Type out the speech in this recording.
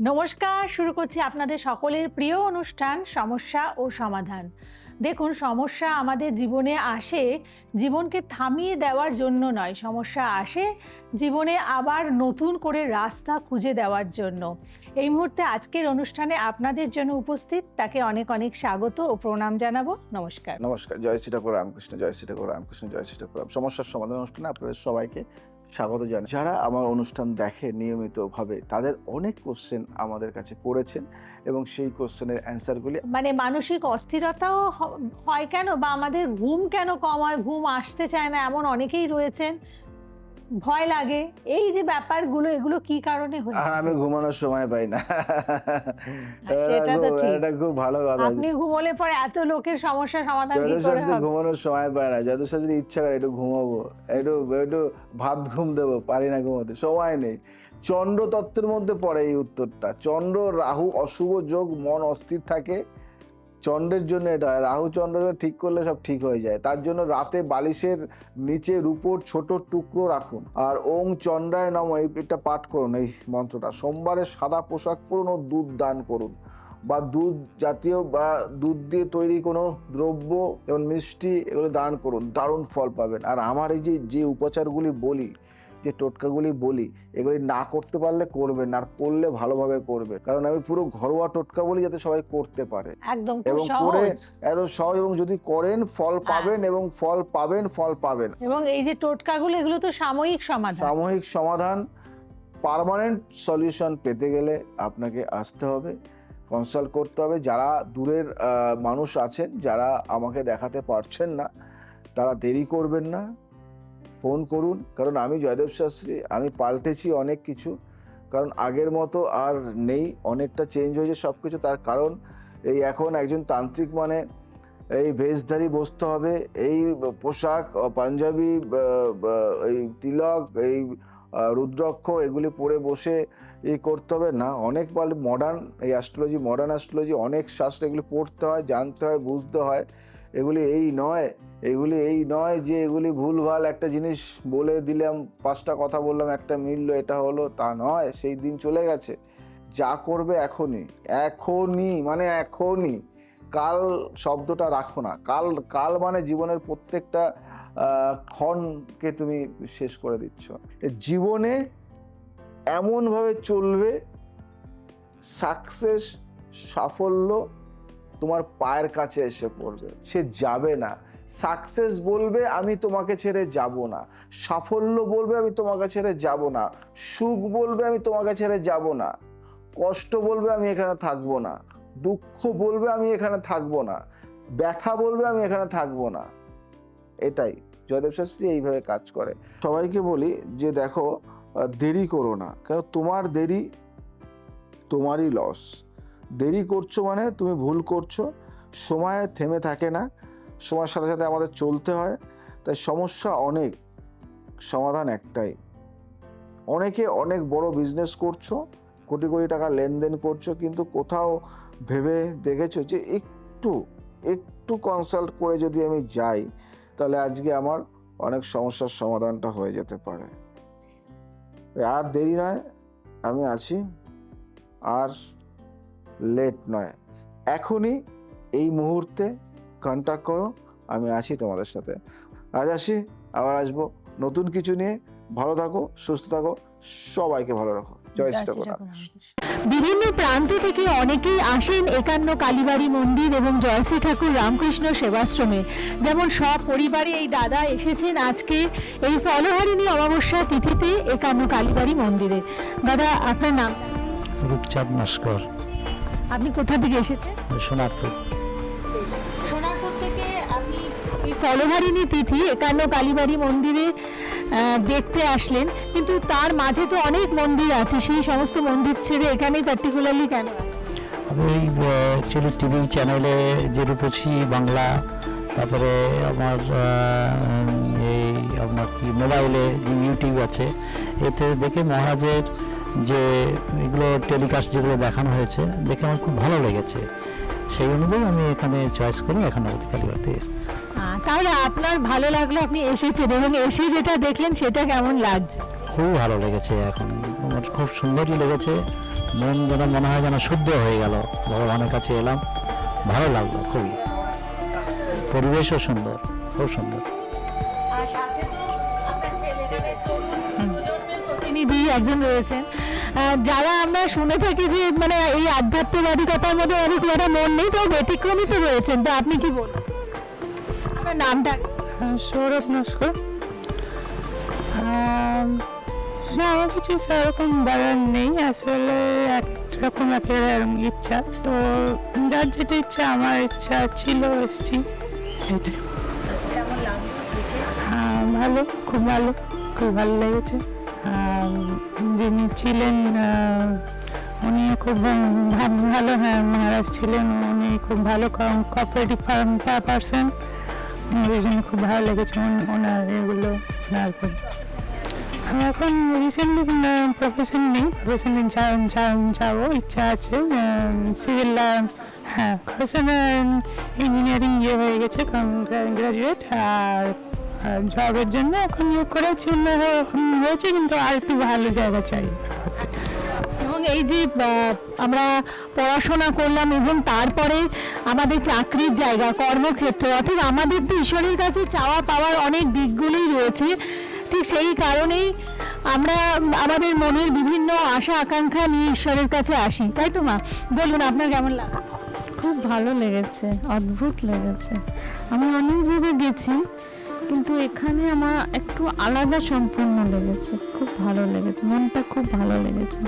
নমস্কার, শুরু করছি আপনাদের সকলের প্রিয় অনুষ্ঠান সমস্যা ও সমাধান। দেখুন, সমস্যা আমাদের জীবনে আসে জীবনকে থামিয়ে দেওয়ার জন্য নয়, সমস্যা আসে জীবনে আবার নতুন করে রাস্তা খুঁজে দেওয়ার জন্য। এই মুহূর্তে আজকের অনুষ্ঠানে আপনাদের জন্য উপস্থিত তাকে অনেক অনেক স্বাগত ও প্রণাম জানাবো। নমস্কার। নমস্কার। জয় শ্রী ঠাকুর রামকৃষ্ণ, জয় শ্রী ঠাকুর রামকৃষ্ণ, জয় শ্রী ঠাকুর রাম। সমস্যার সমাধান অনুষ্ঠানে আপনাদের সবাইকে স্বাগত জানাই। যারা আমার অনুষ্ঠান দেখে নিয়মিতভাবে তাদের অনেক কোশ্চেন আমাদের কাছে করেছেন এবং সেই কোশ্চেনের অ্যান্সারগুলি মানে মানসিক অস্থিরতাও হয় কেন, বা আমাদের ঘুম কেন কম হয়, ঘুম আসতে চায় না, এমন অনেকেই রয়েছেন। ভয় লাগে, এই যে ব্যাপারগুলো, এগুলো কি কারণে হয়? আর আমি ঘুমানোর সময় পাই না। সেটা তো ঠিক। এটা খুব ভালো কথা। আপনি ঘুমোলে পরে এত লোকের সমস্যা সমাধান কি করে যথাশাস্ত্রে হবে? ঘুমানোর সময় পায় না, যথাশাস্ত্রে ইচ্ছা করে একটু ঘুমাবো, একটু একটু ভাত ঘুম দেবো, পারি না ঘুমাতে, সময় নেই। চন্দ্র তত্ত্বের মধ্যে পড়ে এই উত্তরটা। চন্দ্র রাহু অশুভ যোগ, মন অস্থির থাকে, চন্দ্রের জন্য এটা হয়। রাহু চন্দ্রটা ঠিক করলে সব ঠিক হয়ে যায়। তার জন্য রাতে বালিশের নিচে রূপোর ছোট টুকরো রাখুন, আর ওং চন্দ্রায় নমঃ এটা পাঠ করুন, এই মন্ত্রটা। সোমবারে সাদা পোশাক পরুন ও দুধ দান করুন, বা দুধ জাতীয় বা দুধ দিয়ে তৈরি কোনো দ্রব্য যেমন মিষ্টি এগুলো দান করুন, দারুণ ফল পাবেন। আর আমার এই যে উপচারগুলি বলি, যে টোটকাগুলি বলি, এগুলি না করতে পারলে করবেন না, আর করলে ভালোভাবে করবে, কারণ আমি পুরো ঘরোয়া টোটকা বলি যাতে সবাই করতে পারে একদম এবং করে সহজ। একদম সহজ, এবং যদি করেন ফল পাবেন এবং ফল পাবেন। এবং এই যে টোটকাগুলো, এগুলো তো সাময়িক সমাধান। সাময়িক সমাধান। পার্মানেন্ট সলিউশন পেতে গেলে আপনাকে আসতে হবে, কনসাল্ট করতে হবে। যারা দূরের মানুষ আছেন, যারা আমাকে দেখাতে পারছেন না, তারা দেরি করবেন না, ফোন করুন। কারণ আমি জয়দেব শাস্ত্রী, আমি পাল্টেছি অনেক কিছু, কারণ আগের মতো আর নেই, অনেকটা চেঞ্জ হয়েছে সব কিছু। তার কারণ এই এখন একজন তান্ত্রিক মানে এই ভেষধারী বসতে হবে, এই পোশাক, পাঞ্জাবি, এই তিলক, এই রুদ্রাক্ষ এগুলি পরে বসে করতে হবে না। অনেক মডার্ন, এই অ্যাস্ট্রোলজি, মডার্ন অ্যাস্ট্রোলজি, অনেক শাস্ত্র, এগুলি পড়তে হয়, জানতে হয়, বুঝতে হয়। এগুলি এই নয় যে এগুলি ভুলভাল একটা জিনিস বলে দিলাম, 5টা কথা বললাম, একটা মিললো, এটা হলো, তা নয়। সেই দিন চলে গেছে। যা করবে এখনই, মানে এখনই। কাল শব্দটা রাখো না। কাল মানে জীবনের প্রত্যেকটা ক্ষণকে তুমি শেষ করে দিচ্ছ। জীবনে এমনভাবে চলবে, সাকসেস, সাফল্য তোমার পায়ের কাছে এসে পড়বে, সে যাবে না। সাকসেস বলবে আমি তোমাকে ছেড়ে যাব না, সাফল্য বলবে আমি তোমাকে ছেড়ে যাব না, সুখ বলবে আমি তোমাকে ছেড়ে যাব না, কষ্ট বলবে আমি এখানে থাকবো না, দুঃখ বলবে আমি এখানে থাকবো না, ব্যথা বলবে আমি এখানে থাকবো না। এটাই জয়দেব শাস্ত্রী এইভাবে কাজ করে। সবাইকে বলি যে দেখো, দেরি করো না, কারণ তোমার দেরি তোমারই লস। দেরি করছো মানে তুমি ভুল করছো। সময় থেমে থাকে না, সময়ের সাথে সাথে আমাদের চলতে হয়। তাই সমস্যা অনেক, সমাধান একটাই। অনেকে অনেক বড় বিজনেস করছো, কোটি কোটি টাকা লেনদেন করছো, কিন্তু কোথাও ভেবে দেখেছো যে একটু কনসাল্ট করে যদি আমি যাই, তাহলে আজকে আমার অনেক সমস্যার সমাধানটা হয়ে যেতে পারে। আর দেরি নয়, আমি আছি, আর লেট নয়, এখনই এই মুহূর্তে কন্ট্যাক্ট করো, আমি আছি তোমাদের সাথে। আজ আসি, আবার আসবো নতুন কিছু নিয়ে। ভালো থাকো, সুস্থ থাকো, সবাইকে ভালো রাখো। জয় শ্রী ঠাকুর। বিভিন্ন প্রান্ত থেকে অনেকেই আসেন একান্ন কালীবাড়ি মন্দির এবং জয়শ্রী ঠাকুর রামকৃষ্ণ সেবাশ্রমে। যেমন সব পরিবারে এই দাদা এসেছেন আজকে এই ফলহারিণী অমাবস্যা তিথিতে একান্ন কালীবাড়ি মন্দিরে। দাদা, আপনার নাম? রূপচাঁদ নস্কর। আপনি কোথা থেকে এসেছেন? সোনারপুর। সোনারপুর থেকে আপনি এই ফলহারিণী তিথি একান্ন কালীবাড়ি মন্দিরে দেখতে আসলেন, কিন্তু তার মাঝে তো অনেক মন্দির আছে, সেই সমস্ত মন্দির ছেড়ে এখানেই পার্টিকুলারলি কেন? আমি ওই অ্যাকচুয়ালি টিভি চ্যানেলে যে রূপসী বাংলা, তারপরে আমার এই আপনার কি মোবাইলে যে ইউটিউব আছে, এতে দেখে মহারাজের যে এগুলো টেলিকাস্ট যেগুলো দেখানো হয়েছে, দেখে আমার খুব ভালো লেগেছে। সেই অনুযায়ী আমি এখানে চয়েস করে এখন কালীবাড়িতে এসেছি। তাহলে আপনার ভালো লাগলো, আপনি এসেছেন এবং এসে যেটা দেখলেন সেটা কেমন লাগছে? খুব ভালো লেগেছে। এখন আমার খুব সুন্দরই লেগেছে। মন যেন মনে হয় যেন শুদ্ধ হয়ে গেল, ভগবানের কাছে এলাম, ভালো লাগলো খুবই। পরিবেশও সুন্দর, খুব সুন্দর। আর সাথে তো আপনার ছেলে মানে তরুণ প্রজন্মের প্রতিনিধি একজন রয়েছেন, যারা আমরা শুনে থাকি যে মানে এই আধ্যাত্মিকতার মধ্যে অনেক একটা মন নেই, তো ব্যতিক্রমী তো রয়েছেন, তো আপনি কি বলবেন? আপনার নামটা? সৌরভ নস্কর। না, আমার কিছু সেরকম বলার নেই, আসলে একরকম একটা ইচ্ছা, তো যার যেটা ইচ্ছা, আমার ইচ্ছা ছিল, এসেছি, এটাই। কেমন লাগলো দেখে? ভালো, খুব ভালো, খুব ভালো লেগেছে। যিনি ছিলেন উনিও খুব ভালো, হ্যাঁ মহারাজ ছিলেন, উনি খুব ভালো কোঅপারেটিভ পারসন, এই জন্য খুব ভালো লেগেছে ওনার এগুলো শোনার পর। আমি এখন রিসেন্টলি প্রফেশন নেই, প্রফেশনে যাবো, ইচ্ছা আছে। সিভিল, হ্যাঁ প্রফেশন ইঞ্জিনিয়ারিং ইয়ে হয়ে গেছে, গ্রাজুয়েট, আর জবের জন্য এখন ইয়ে করেছি হয়েছে, কিন্তু আর একটু ভালো জায়গা চাই। এবং এই যে আমরা পড়াশোনা করলাম এবং তারপরে আমাদের চাকরির জায়গা, কর্মক্ষেত্র, অর্থাৎ আমাদের তো ঈশ্বরের কাছে চাওয়া পাওয়ার অনেক দিকগুলোই রয়েছে। ঠিক সেই কারণেই আমরা আমাদের মনের বিভিন্ন আশা আকাঙ্ক্ষা নিয়ে ঈশ্বরের কাছে আসি, তাই তো মা? বলুন আপনার কেমন লাগে? খুব ভালো লেগেছে, অদ্ভুত লেগেছে। আমি অনেক জায়গায় গেছি, কিন্তু এখানে আমার একটু আলাদা সম্পূর্ণ লেগেছে, খুব ভালো লেগেছে, মনটা খুব ভালো লেগেছে।